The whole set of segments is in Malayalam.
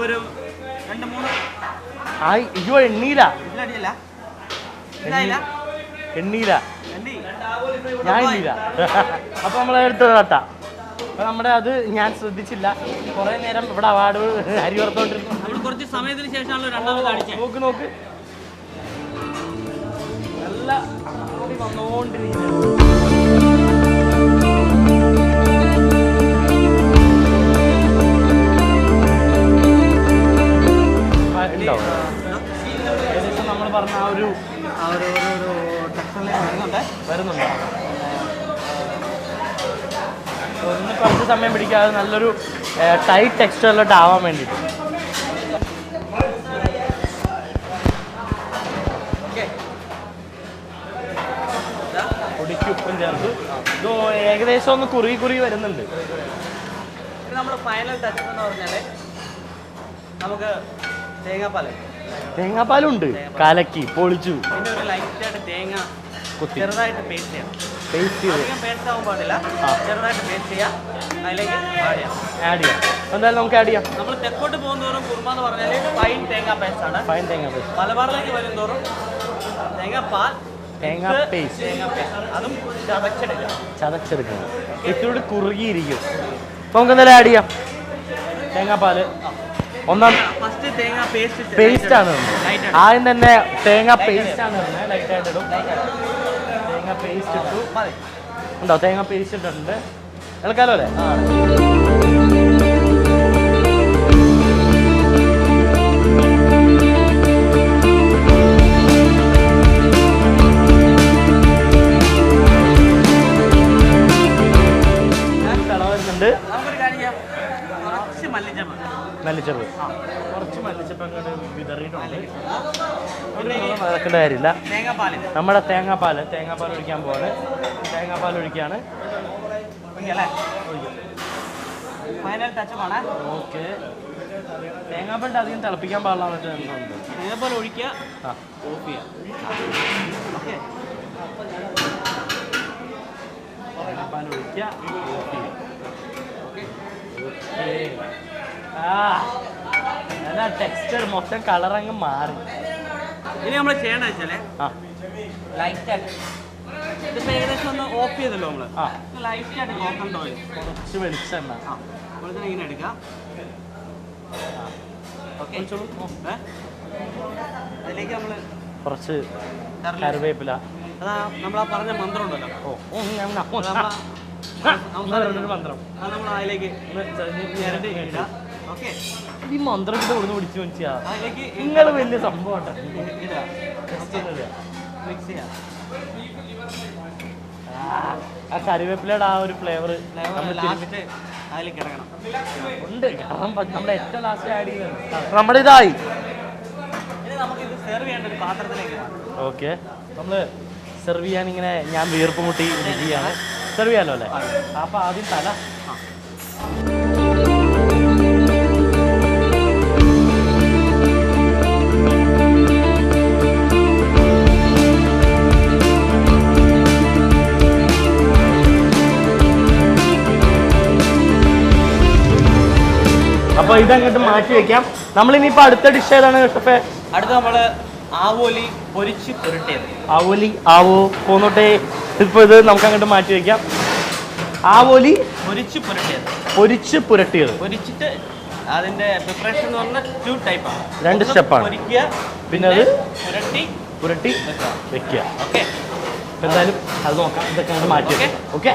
ഒരു 2-3 അയ്യോ എണ്ണീല എണ്ണീല ഞാൻ എണ്ണീല. അപ്പൊ നമ്മളെ എടുത്ത് കേട്ടാ. അപ്പൊ നമ്മുടെ അത് ഞാൻ ശ്രദ്ധിച്ചില്ല. കുറെ നേരം ഇവിടെ അവാർഡ് അരി വറുത്തോണ്ടിരുന്നു. കുറച്ച് സമയത്തിന് ശേഷമാണല്ലോ രണ്ടാമത് കാണിച്ചത്. നോക്ക് നല്ല വന്നോണ്ടിരിക്കുന്നു. ഏകദേശം നമ്മൾ പറഞ്ഞ ആ ഒരു വരുന്നുണ്ട്. ഒന്ന് കുറച്ച് സമയം പിടിക്കാതെ നല്ലൊരു ടൈറ്റ് ടെക്സ്ചറിലോട്ട് ആവാൻ വേണ്ടിയിട്ട്. പൊടിക്ക് ഉപ്പും ചേർത്ത് ഇത് ഏകദേശം ഒന്ന് കുറുകി വരുന്നുണ്ട്. നമ്മൾ ഫൈനൽ ടച്ച് എന്ന് പറഞ്ഞാൽ നമുക്ക് തേങ്ങാപ്പാലുണ്ട്. കലക്കി പൊളിച്ചു. പിന്നെ ഒരു ലൈറ്റായിട്ട് തേങ്ങ ചെറുതായിട്ട് പേസ്റ്റ് ചെയ്യണം. പേസ്റ്റ് ആവാൻ പാടില്ല. ചെറുതായിട്ട് പേസ്റ്റ് ചെയ്യാം. അതിലേക്ക് ആഡ് ചെയ്യാം. എന്തായാലും നമുക്ക് ആഡ് ചെയ്യാം. നമ്മൾ തെക്കോട്ട് പോകുന്നതോറും കുറുമ എന്ന് പറഞ്ഞാൽ ഫൈൻ തേങ്ങ പേസ്റ്റ് ആണ്. ഫൈൻ തേങ്ങ പേസ്റ്റ്. മലബാറിലേക്ക് വരുന്നതോറും തേങ്ങ പേസ്റ്റ് അതും ചതച്ചെടുക്കണം. ഇത്തിരി കുറുകിയിരിക്കും. നമുക്ക് എന്തായാലും ആഡ് ചെയ്യാം. തേങ്ങാപ്പാല് ഒന്നാം പേസ്റ്റ് ആണ്. ആദ്യം തന്നെ തേങ്ങ പേസ്റ്റ് ആണ് ലൈറ്റായിട്ട് ഇടും. തേങ്ങ പേസ്റ്റ് ഇട്ടു. ഉണ്ടോ? തേങ്ങ പേസ്റ്റ് ഇട്ടിട്ടുണ്ട്. ഇളക്കാലോ അല്ലേ? മല്ലിച്ചപ്പ് കുറച്ച് മല്ലിച്ചപ്പ് അങ്ങോട്ട് വിതറിയിട്ടുണ്ട്. നടക്കേണ്ട കാര്യമില്ല. നമ്മുടെ തേങ്ങാപ്പാൽ ഒഴിക്കാൻ പോവാണ്. തേങ്ങാപ്പാൽ ഒഴിക്കുകയാണ്. ഓക്കെ. തേങ്ങാപ്പാൽ അധികം തിളപ്പിക്കാൻ പാടില്ല. തേങ്ങാപ്പാൽ ഒഴിക്കുക, ഓഫ് ചെയ്യുക. തേങ്ങാപ്പാൽ ഒഴിക്കുക, ഓഫ് ചെയ്യുക. ടെക്സ്ചർ മൊത്തം കളറങ്ങ് മാറി. ഇനി നമ്മൾ ചെയ്യണ വെച്ചാല് ലൈറ്റായിട്ട് ഇതിപ്പോ ഏകദേശം ഒന്ന് ഓഫ് ചെയ്തല്ലോ നമ്മള്. ലൈറ്റായിട്ട് കോക്കനട്ട് ഓയിൽ കുറച്ച് വെളിച്ചെണ്ണ ഇങ്ങനെ എടുക്കാം. അതിലേക്ക് നമ്മള് കുറച്ച് കറിവേപ്പില. അതാ നമ്മളാ പറഞ്ഞ മന്ത്രം ഉണ്ടല്ലോ. മന്ത്രം നമ്മൾ അതിലേക്ക് ഇടാം. ഈ മന്ത്രത്തിന്റെ ഒന്ന് പിടിച്ചു വെച്ചാ നിങ്ങൾ വലിയ സംഭവം. ആ കറിവേപ്പിലയുടെ ആ ഒരു ഫ്ലേവർ അതിലേക്ക് ഇറങ്ങണം ഉണ്ട്. കാരണം നമ്മുടെ ഏറ്റവും ലാസ്റ്റ് ആഡ് ചെയ്തത് നമ്മുടെ ഇതായി. നമുക്കിത് സെർവ് ചെയ്യേണ്ട ഒരു പാത്രത്തിലേക്ക്. ഓക്കെ. നമ്മള് സെർവ് ചെയ്യാൻ ഇങ്ങനെ ഞാൻ വീർപ്പ് മുട്ടി ഇരിക്കുകയാണ്. സെർവ് ചെയ്യാലോ അല്ലേ? അപ്പൊ ആദ്യം തല. അപ്പൊ ഇതങ്ങോട്ട് മാറ്റി വെക്കാം. നമ്മളിനിയിപ്പോ അടുത്ത ഡിഷ് ഏതാണ് ഷെഫേ? അടുത്ത നമ്മള് ആവോലി പൊരിച്ച് പുരട്ടിയത്. ആവോ പോന്നോട്ടെ. ഇപ്പൊ ഇത് നമുക്ക് അങ്ങോട്ട് മാറ്റി വെക്കാം. ആവോലി പൊരിച്ച് പുരട്ടിയത്. പൊരിച്ചിട്ട് അതിന്റെ പ്രിപ്പറേഷൻ എന്ന് പറഞ്ഞാൽ 2 ടൈപ്പാണ്. 2 സ്റ്റെപ്പാണ്. പൊരിക്കുക, പിന്നെ അത് പുരട്ടി വെക്കുക. ഓക്കെ. എന്തായാലും അത് നോക്കാം. ഇതൊക്കെ അങ്ങോട്ട് മാറ്റി വെക്കാം. ഓക്കെ.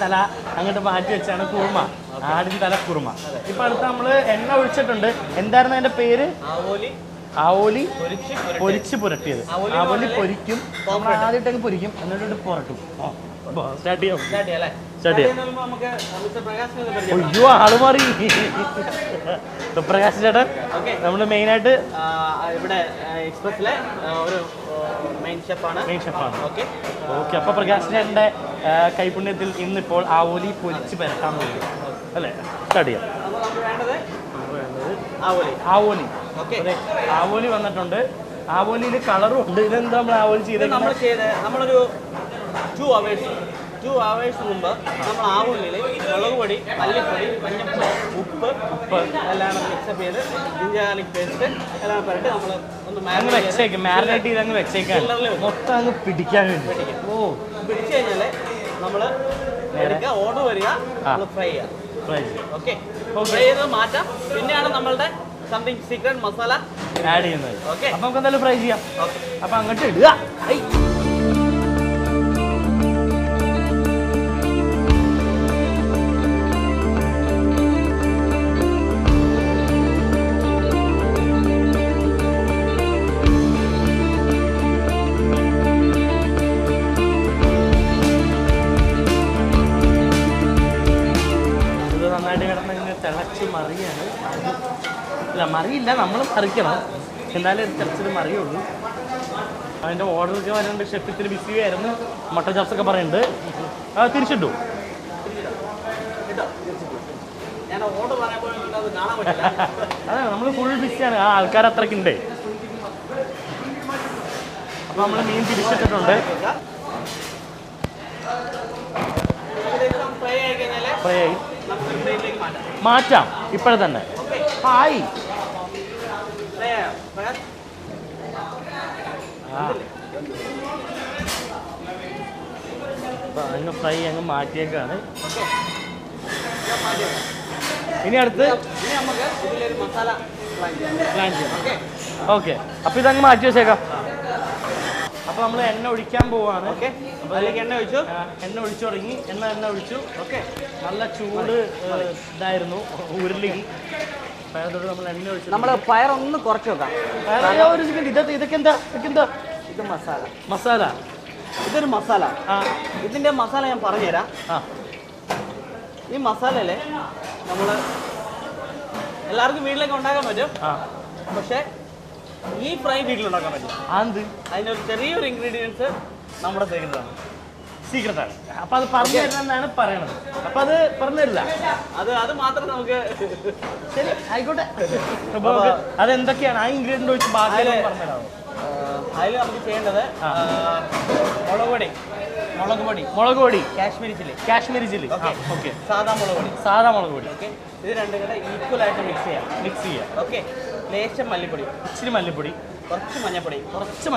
തല അങ്ങോട്ട് മാറ്റി വെച്ചാണ് കുറുമ. ആടിൻ തല കുറുമ. ഇപ്പൊ അടുത്ത് നമ്മള് എണ്ണ ഒഴിച്ചിട്ടുണ്ട്. എന്തായിരുന്നു അതിന്റെ പേര്? ആവോലി പൊരിച്ച് പുരട്ടിയത്. ആവോലി പൊരിക്കും. ആദ്യമായിട്ടങ്ങ് പൊരിക്കും, എന്നിട്ട് പുരട്ടും. സ്റ്റാർട്ട് ചെയ്യാം. സ്റ്റാർട്ട് ചെയ്യാം അല്ലേ? സ്റ്റാർട്ട് ചെയ്യാം. ചെയ്യുമ്പോൾ നമുക്ക് മിസ്റ്റർ പ്രകാശിനെ ഒന്ന് പരിചയപ്പെടാം. അയ്യോ ആള് മാറി. പ്രകാശ് ചേട്ടൻ ഓക്കെ. നമ്മൾ മെയിനായിട്ട് ഇവിടെ എക്സ്പ്രസ്സിലെ ഒരു മെയിൻ ഷെഫാണ്. Okay okay. അപ്പോൾ പ്രകാശ് ചേട്ടൻ്റെ കൈപുണ്യത്തിൽ ഇന്നിപ്പോൾ ആവോലി പൊരിച്ച് പരത്താൻ പറ്റും അല്ലേ? സ്റ്റാർട്ട് ചെയ്യാം. അപ്പോൾ നമുക്ക് വേണ്ടത് ആവോലി. ആവോലി. ഓക്കെ. ആവോലി വന്നിട്ടുണ്ട്. ആവോലിയിൽ കളറും ഉണ്ട്. ഇതെന്താ നമ്മൾ ആവോലി ചെയ്തത്? നമ്മളൊരു 2 hours മുമ്പ് നമ്മൾ ആവോലിയിൽ മുളക് പൊടി, മല്ലിപ്പൊടി, മഞ്ഞപ്പൊടി, ഉപ്പ് എല്ലാം മിക്സപ്പ് ചെയ്ത് ജിഞ്ചർ ഗാർലിക് പേസ്റ്റ് എല്ലാം പറഞ്ഞിട്ട് നമ്മൾ ഒന്ന് മാരിനേറ്റ് ചെയ്ത് അങ്ങ് വെച്ചേക്കാൻ മൊത്തം അങ്ങ് പിടിക്കാൻ വേണ്ടി. ഓ, പിടിച്ചു കഴിഞ്ഞാൽ നമ്മൾ എടുക്കുക, ഓർഡർ വരിക, നമ്മൾ ഫ്രൈ ചെയ്യാം. ഓക്കെ. ഫ്രൈ ചെയ്ത് മാറ്റാം. പിന്നെയാണ് നമ്മളുടെ സംതിങ് സീക്രട്ട് മസാല ആഡ് ചെയ്യുന്നത്. ഓക്കെ. അപ്പം നമുക്ക് എന്തായാലും ഫ്രൈ ചെയ്യാം. ഓക്കെ. അപ്പം അങ്ങോട്ട് ഇടുക. നന്നായിട്ട് കിടന്ന് തിളച്ച് മറിയാണ്. ഇല്ല, മറിയില്ല, നമ്മൾ മറിക്കണം. എന്നാലും തിളച്ചത് മറിയുള്ളൂ. അതിൻ്റെ ഓർഡറൊക്കെ വരുന്നുണ്ട്. ഷെഫ് ഇത്തിരി ബിസി ആയിരുന്നു. മട്ടൻ ചാപ്സൊക്കെ പറയുന്നുണ്ട്. തിരിച്ചിട്ടു. അതെ, നമ്മൾ ഫുൾ ബിസിയാണ്. ആ ആൾക്കാർ അത്രയ്ക്ക് ഉണ്ട്. അപ്പോൾ നമ്മൾ മീൻ തിരിച്ചിട്ടിട്ടുണ്ട്. ഫ്രൈ ആയി. മാറ്റാം ഇപ്പോഴെ തന്നെ. ഹായ്. അങ്ങ് ഫ്രൈ അങ്ങ് മാറ്റിയേക്കാണ്. ഇനി അടുത്ത് പ്ലാൻ ചെയ്യാം. ഓക്കെ. അപ്പോൾ ഇതങ്ങ് മാറ്റി വെച്ചേക്കാം. അപ്പോൾ നമ്മൾ എണ്ണ ഒഴിക്കാൻ പോവാണ്. ഓക്കെ. അപ്പോൾ അതിലേക്ക് എണ്ണ ഒഴിച്ചു തുടങ്ങി. എണ്ണ ഒഴിച്ചു. ഓക്കെ. നല്ല ചൂട് ഇതായിരുന്നു ഉരുളി. നമ്മൾ എണ്ണ ഒഴിച്ചു. നമ്മൾ ഫയർ ഒന്ന് കുറച്ച് വെക്കാം. ഒരു സെക്കൻഡ്. ഇതൊക്കെ എന്താ? ഇത് മസാല. ഇതൊരു മസാല. ഇതിൻ്റെ മസാല ഞാൻ പറഞ്ഞുതരാം. ഈ മസാലയില് നമ്മൾ എല്ലാവർക്കും വീട്ടിലേക്ക് ഉണ്ടാക്കാൻ പറ്റും. പക്ഷേ ഈ ഫ്രൈ വീട്ടിലുണ്ടാക്കാൻ പറ്റും. അതിനൊരു ചെറിയൊരു ഇൻഗ്രീഡിയൻസ് നമ്മുടെ സീക്രട്ടാണ്. അപ്പൊ അത് പറഞ്ഞു തരുന്നതാണ് പറയണത്. അപ്പൊ അത് പറഞ്ഞു തരില്ല. അത് മാത്രം നമുക്ക് ശരി ആയിക്കോട്ടെ. അതെന്തൊക്കെയാണ് ആ ഇൻഗ്രീഡിയൻ്റ് വെച്ച് ബാക്കി പറഞ്ഞുതരാമോ? അതിൽ നമുക്ക് ചെയ്യേണ്ടത് മുളക് പൊടി, കാശ്മീരി ചില്ലി. ഓക്കെ. സാധാ മുളക് പൊടി. ഓക്കെ. ഇത് രണ്ടും കൂടെ ഈക്വൽ ആയിട്ട് മിക്സ് ചെയ്യാം. ഓക്കെ. ലേശം മല്ലിപ്പൊടി, ഇച്ചിരി മല്ലിപ്പൊടി, കുറച്ച് മഞ്ഞപ്പൊടി, കുറച്ച്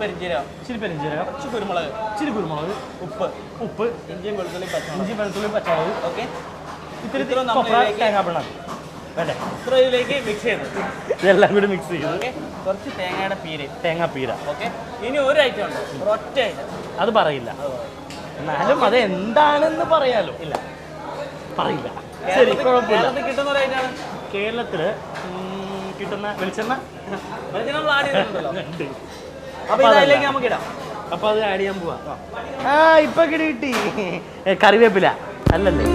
പെരിഞ്ചീരകം, കുറച്ച് കുരുമുളക്, ഉപ്പ്, ഇഞ്ചിയും വെളുത്തുള്ളി പച്ചമുളക്. ഓക്കെ. ഇത്തിരി തേങ്ങാപ്പിണ്ണ വേണ്ടേ? ഇത്ര ഇതിലേക്ക് മിക്സ് ചെയ്തു. ഇതെല്ലാം കൂടി മിക്സ് ചെയ്തു. ഓക്കെ. കുറച്ച് തേങ്ങാപ്പീര. ഓക്കെ. ഇനി ഒരു ഐറ്റം ഉണ്ട്, ഒറ്റ ഐറ്റം. അത് പറയില്ല. എന്നാലും അത് എന്താണെന്ന് പറയാലോ. ഇല്ല, പറയില്ല. ശരി, കുഴപ്പമില്ല. കിട്ടുന്ന ഒരു ഐറ്റമാണ്. കേരളത്തിൽ കിട്ടുന്ന വെളിച്ചെണ്ണ നമ്മൾ ആഡ് ചെയ്തിട്ടുണ്ടല്ലോ. അപ്പോൾ ഇതിലേക്ക് നമുക്ക് ഇടാം. അപ്പോൾ അത് ആഡ് ചെയ്യാൻ പോവാം. ഇപ്പൊ കിട്ടി. കറിവേപ്പില അല്ലല്ലേ?